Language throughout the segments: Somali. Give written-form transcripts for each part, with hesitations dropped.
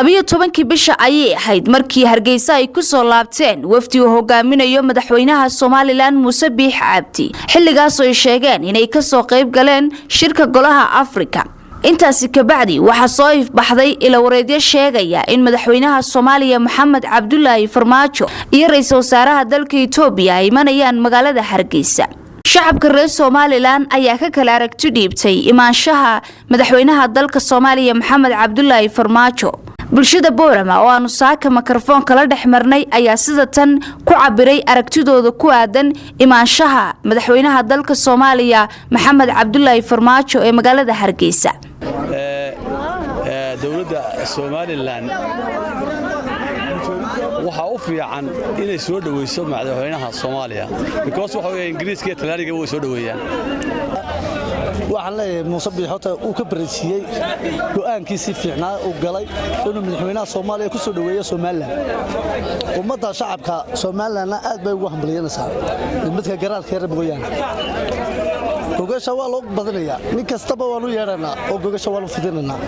12 bisha ayay ahayd markii Hargeysa ay ku soo laabteen wafdi uu hogaaminayo madaxweynaha Soomaaliland Muuse Biix Cabdi xilligaas oo ay sheegeen inay ka soo qayb galeen shirka golaha Afrika. intaasi ka bacdi waxa soo ifbaxday ila wareedyo sheegaya in madaxweynaha Soomaaliya Maxamed Cabdullaahi Farmaajo iyo ra'iisul wasaaraha dalka Itoobiya ay imanayaan magaalada Hargeysa. shacabka reer Soomaaliland ayaa ka kala aragti dhiibtay imaanshaha madaxweynaha dalka Soomaaliya Maxamed Cabdullaahi Farmaajo. bulshada Boorama oo aanu saaka mikrafoon kala dhaxmarnay ayaa sida tan ku cabiray aragtidooda ku aadan imaanshaha madaxweynaha dalka Soomaaliya Maxamed Cabdullaahi Farmaajo ee magaalada Hargeysa. dawladda Soomaaliland waxa u fiican inay soo dhaweyso madaxweynaha Soomaaliya because waxa weeye Ingiriiska iyo Talyaaniga way soo dhaweeyaan. waxaan leeyahay Muuse Biix uu ka barashiyay go'aankiisii fiicnaa uu galay inuu madaxweynaha Soomaaliya ku soo dhaweeyo Soomaaliland. ummadda shacabka Soomaaliland aad bay ugu hambalyeynaysaa midka garaadka reer Bogoyaan. gogasha waa loo badanayaa nin kastaba waa loo yeeranaa oo gogasha waa loo fidinanaa.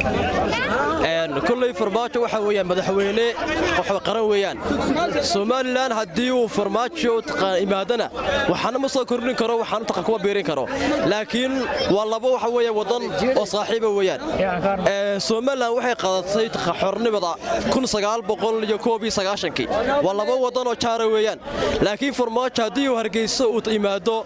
kullay Farmaajo waxa weeyaan madaxweyne qaran weeyaan. Soomaaliland haddii uu Farmaajo imaadana waxaana ma soo kordhin karo waxaan taqa kuwa beerin karo laakiin waa laba waxa weeyaan wadan oo saaxiibo weeyaan. Soomaaliland waxay qaadatay xornimada 1991 waa laba wadan oo jaar weeyaan laakiin Farmaajo haddii uu Hargeysa uu imaado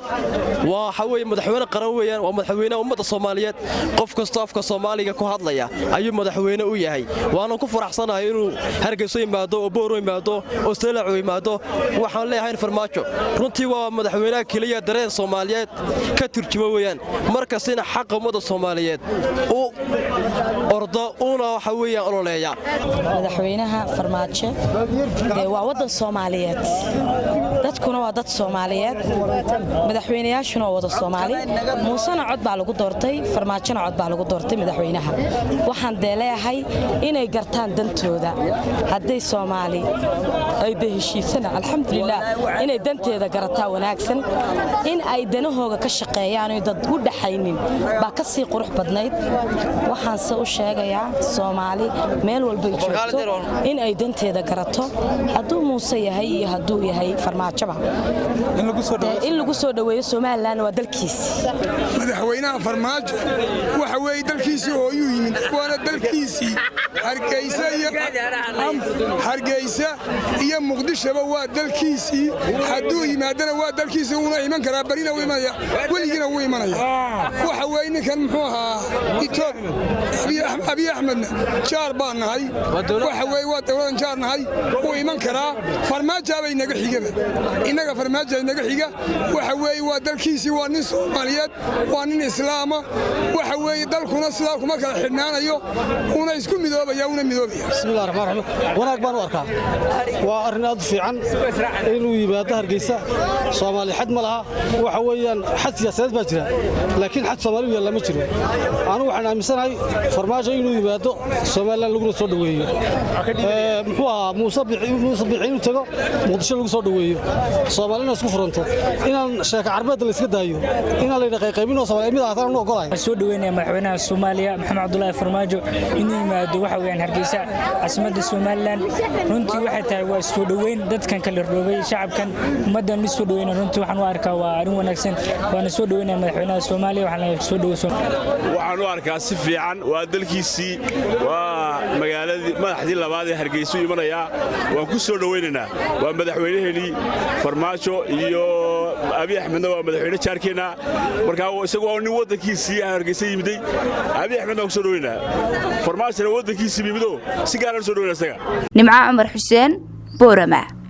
waxa weeye madaxweyne qaran weeyaan waa madaxweyne ummadda Soomaaliyeed qof kasta afka Soomaaliga ku hadlaya ayuu madaxweyne u yahay waana ku faraxsanahay inuu Hargeysa imaado oo Booro imaado oo Seleeco imaado waxaan leeyahay Farmaajo runtii waa madaxweynaha kaliya dareen Soomaaliyeed ka turjuma weeyaan markaasina xaq ummadda Soomaaliyeed oo ordo una waxa weeyaan ololeeya madaxweynaha Farmaajo waa wadan Soomaaliyeed dadkuna waa dad Soomaaliyeed madaxweynayaashuna waa wada Soomaali muusana cod baa lagu doortay Farmaajona cod baa lagu doortay madaxweynaha waxaan deeleeyahay inay gartaan dantooda haday Soomaali ay heshiisana alxamdulillah inay danteeda garataa wanaagsan in ay danahooga ka shaqeeyaan dad u dhaxaynin ba ka sii qurux badnayd waxaan soo sheegayaa Soomaali meel walba ay joogto in ay danteeda garato haduu Muuse yahay iyo haduu yahay Farmaajoba in lagu soo dhaweeyo Soomaaliland waa dalkiisa madaxweynaha Farmaajo waxa weey dalkiisa oo yimid waana dalkiisii Hargeysa iyo Muqdisho waa dalkiisii haduu yimaadana waa dalkiisa una iman kara barina uu imanaya waligiina uu imanaya waxa weey ninkan muxuu ahaa Itoobiya Abiy Ahmed jaar baan nahay waxa weey waa dawladan jaar nahay uu iman kara Farmaajo bay naga xigaba inaga Farmaajo naga xiga waxa weey waa dalkiisii waa nin Soomaaliyeed waa nin Islaama waxa weey dalkuna sidaa kuma kala xidhnaanayo una isku midoobaya una midoobaya bismillaahir rahmaanir rahiim wanaag baan u arkaa waa arrin aad u fiican inuu yimaado Hargeysa Soomaali xad ma laha waxa weeyaan xad siyaasadeed baa jira laakiin xad Soomaaliya lama jiro anu waxaan aaminsanahay Farmaajo inuu yimaado Soomaaliland lagu soo dhaweeyo muxuu ahaa Muuse Biix inuu tago Muqdisho lagu soo dhaweeyo Soomaaliland isku furanto inaan sheeka carbeed la iska daayo inaan la qaybino Soomaaliya mid ahtaan u ogolahay soo dhaweynaya madaxweynaha Soomaaliya Maxamed Cabdullaahi Farmaajo inuu yimaado waxa weeyaan Hargeysa caasimadda Soomaaliland runtii waxay tahay waa soo dhaweyn dadkan kala roobay shacabkan ummadan la soo dhaweynaa runtii waxaan u arkaa waa arrin wanaagsan waana soo dhaweynaya madaxweynaha Soomaaliya waxaan la soo dhaweysoo waxaan u arkaa si fiican waa dalkiisii waa magaaladii madaxdii labaad ee Hargeysa imanaya waan ku soo dhaweynaynaa waa madaxweynaheeni Farmaajo iyo Abiy Ahmed waa madaxweyne jaarkeena marka isagoo nin wadankiisii Hargeysa yimiday Abiy Ahmed ku soo dhaweynaa Farmaajo wadankiisii yimido si gaar ah soo dhaweynaa isaga Nimca Umar Xuseen Boorama.